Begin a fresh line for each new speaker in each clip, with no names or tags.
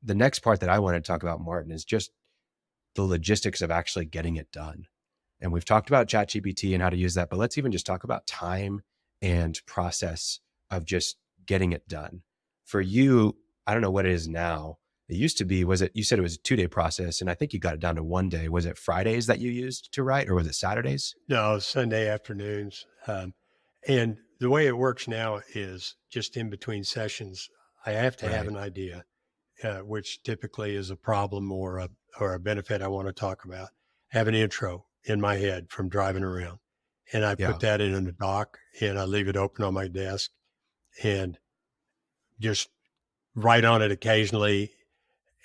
the next part that I want to talk about, Martin, is just the logistics of actually getting it done. And we've talked about ChatGPT and how to use that, but let's even just talk about time and process of just getting it done. For you, I don't know what it is now. It used to be, you said it was a 2-day process, and I think you got it down to 1 day. Was it Fridays that you used to write, or was it Saturdays?
No, Sunday afternoons. And the way it works now is just in between sessions, I have to have an idea, which typically is a problem or a benefit I want to talk about. Have an intro in my head from driving around, and I put that in a doc, and I leave it open on my desk and just write on it occasionally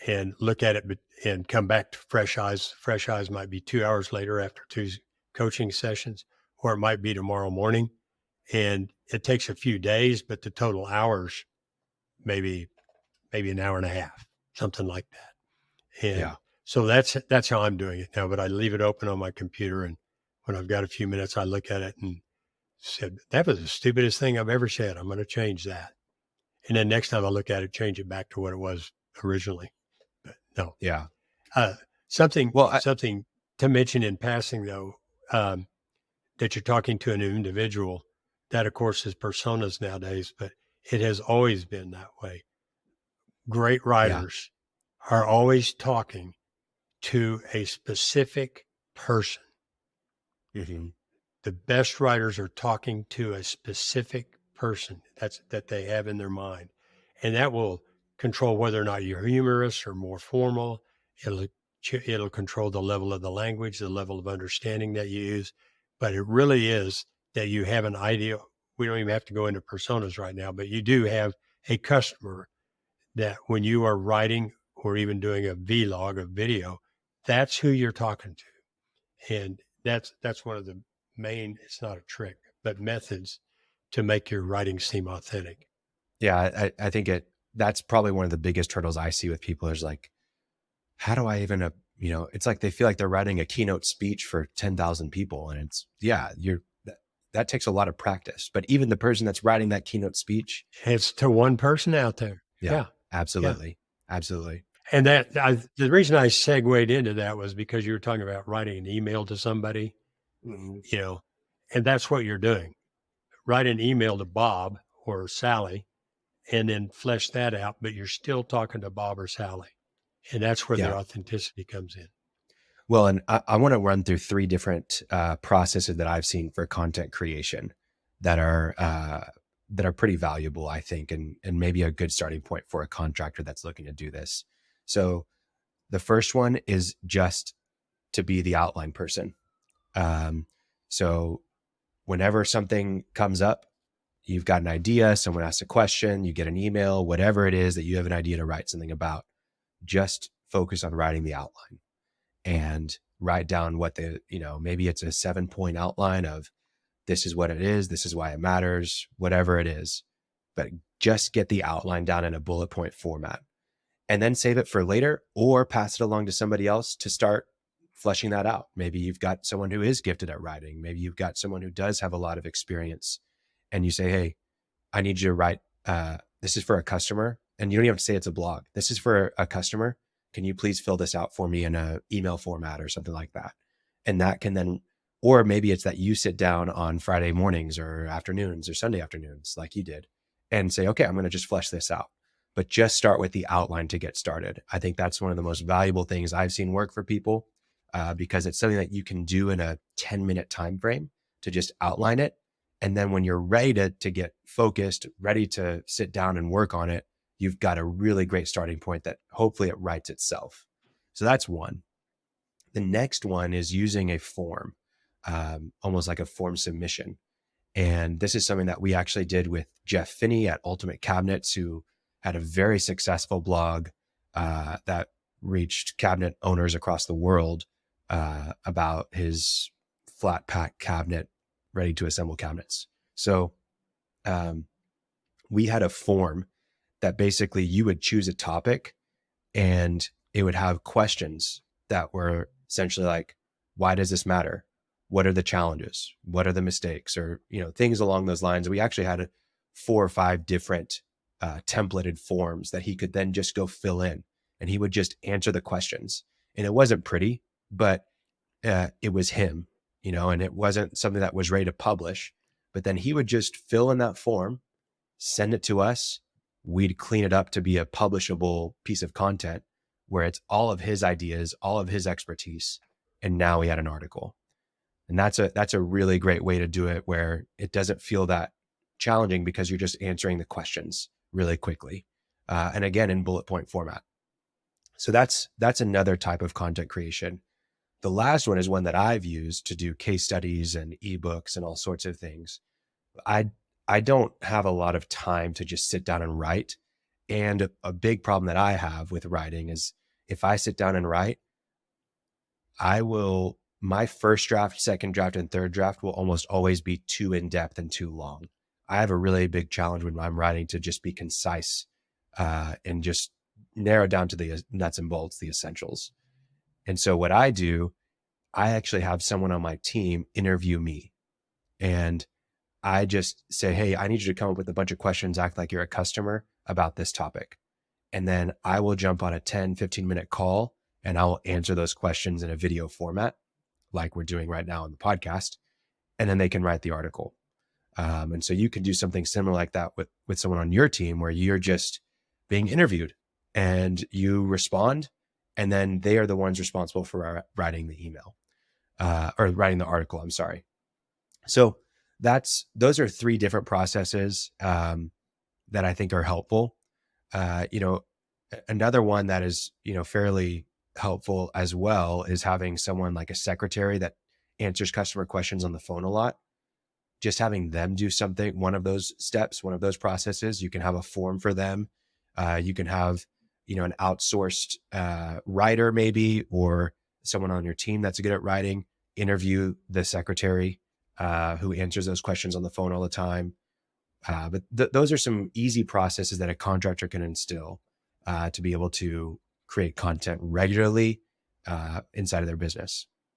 and look at it and come back to fresh eyes. Fresh eyes might be 2 hours later after 2 coaching sessions, or it might be tomorrow morning. And it takes a few days, but the total hours, maybe an hour and a half, something like that. And so that's how I'm doing it now, but I leave it open on my computer. And when I've got a few minutes, I look at it and said, that was the stupidest thing I've ever said. I'm going to change that. And then next time I look at it, change it back to what it was originally. But no.
Yeah.
Something to mention in passing though, that you're talking to an individual, that of course is personas nowadays, but it has always been that way. Great writers are always talking to a specific person.
Mm-hmm.
The best writers are talking to a specific person that they have in their mind. And that will control whether or not you're humorous or more formal. It'll control the level of the language, the level of understanding that you use. But it really is that you have an idea. We don't even have to go into personas right now, but you do have a customer that when you are writing or even doing a vlog, a video, that's who you're talking to. And that's one of the main, it's not a trick, but methods to make your writing seem authentic.
Yeah, I think that's probably one of the biggest hurdles I see with people is like, how do I even, it's like they feel like they're writing a keynote speech for 10,000 people. And it's, that takes a lot of practice. But even the person that's writing that keynote speech,
it's to one person out there. Yeah.
Absolutely. Yeah. Absolutely.
And the reason I segued into that was because you were talking about writing an email to somebody, and that's what you're doing. Write an email to Bob or Sally and then flesh that out, but you're still talking to Bob or Sally. And that's where the authenticity comes in.
Well, and I want to run through 3 different processes that I've seen for content creation that are pretty valuable, I think, and maybe a good starting point for a contractor that's looking to do this. So the first one is just to be the outline person. So whenever something comes up, you've got an idea, someone asks a question, you get an email, whatever it is that you have an idea to write something about, just focus on writing the outline and write down what maybe it's a 7-point outline of this is what it is, this is why it matters, whatever it is, but just get the outline down in a bullet point format and then save it for later or pass it along to somebody else to start fleshing that out. Maybe you've got someone who is gifted at writing. Maybe you've got someone who does have a lot of experience and you say, hey, I need you to write, this is for a customer. And you don't even have to say it's a blog. This is for a customer. Can you please fill this out for me in an email format or something like that? And that can then, or maybe it's that you sit down on Friday mornings or afternoons or Sunday afternoons like you did and say, okay, I'm going to just flesh this out. But just start with the outline to get started. I think that's one of the most valuable things I've seen work for people because it's something that you can do in a 10-minute time frame to just outline it. And then when you're ready to get focused, ready to sit down and work on it, you've got a really great starting point that hopefully it writes itself. So that's one. The next one is using a form, almost like a form submission. And this is something that we actually did with Jeff Finney at Ultimate Cabinets, who had a very successful blog that reached cabinet owners across the world about his flat pack cabinet, ready to assemble cabinets. So we had a form that basically you would choose a topic and it would have questions that were essentially like, why does this matter? What are the challenges? What are the mistakes? Or, things along those lines. We actually had 4 or 5 different templated forms that he could then just go fill in and he would just answer the questions. And it wasn't pretty, but it was him, and it wasn't something that was ready to publish. But then he would just fill in that form, send it to us. We'd clean it up to be a publishable piece of content where it's all of his ideas, all of his expertise. And now we had an article. And that's a really great way to do it, where it doesn't feel that challenging because you're just answering the questions really quickly. And again, in bullet point format. So that's another type of content creation. The last one is one that I've used to do case studies and ebooks and all sorts of things. I don't have a lot of time to just sit down and write. And a big problem that I have with writing is if I sit down and write, my first draft, second draft, and third draft will almost always be too in-depth and too long. I have a really big challenge when I'm writing to just be concise and just narrow down to the nuts and bolts, the essentials. And so what I do, I actually have someone on my team interview me. And I just say, hey, I need you to come up with a bunch of questions, act like you're a customer about this topic. And then I will jump on a 10, 15-minute call and I will answer those questions in a video format like we're doing right now on the podcast. And then they can write the article. And so you can do something similar like that with someone on your team where you're just being interviewed and you respond, and then they are the ones responsible for writing the email or writing the article. I'm sorry. So those are three different processes that I think are helpful. Another one that is, fairly helpful as well is having someone like a secretary that answers customer questions on the phone a lot. Just having them do something, one of those steps, one of those processes. You can have a form for them. You can have, an outsourced writer maybe, or someone on your team that's good at writing, interview the secretary who answers those questions on the phone all the time. But those are some easy processes that a contractor can instill to be able to create content regularly inside of their business.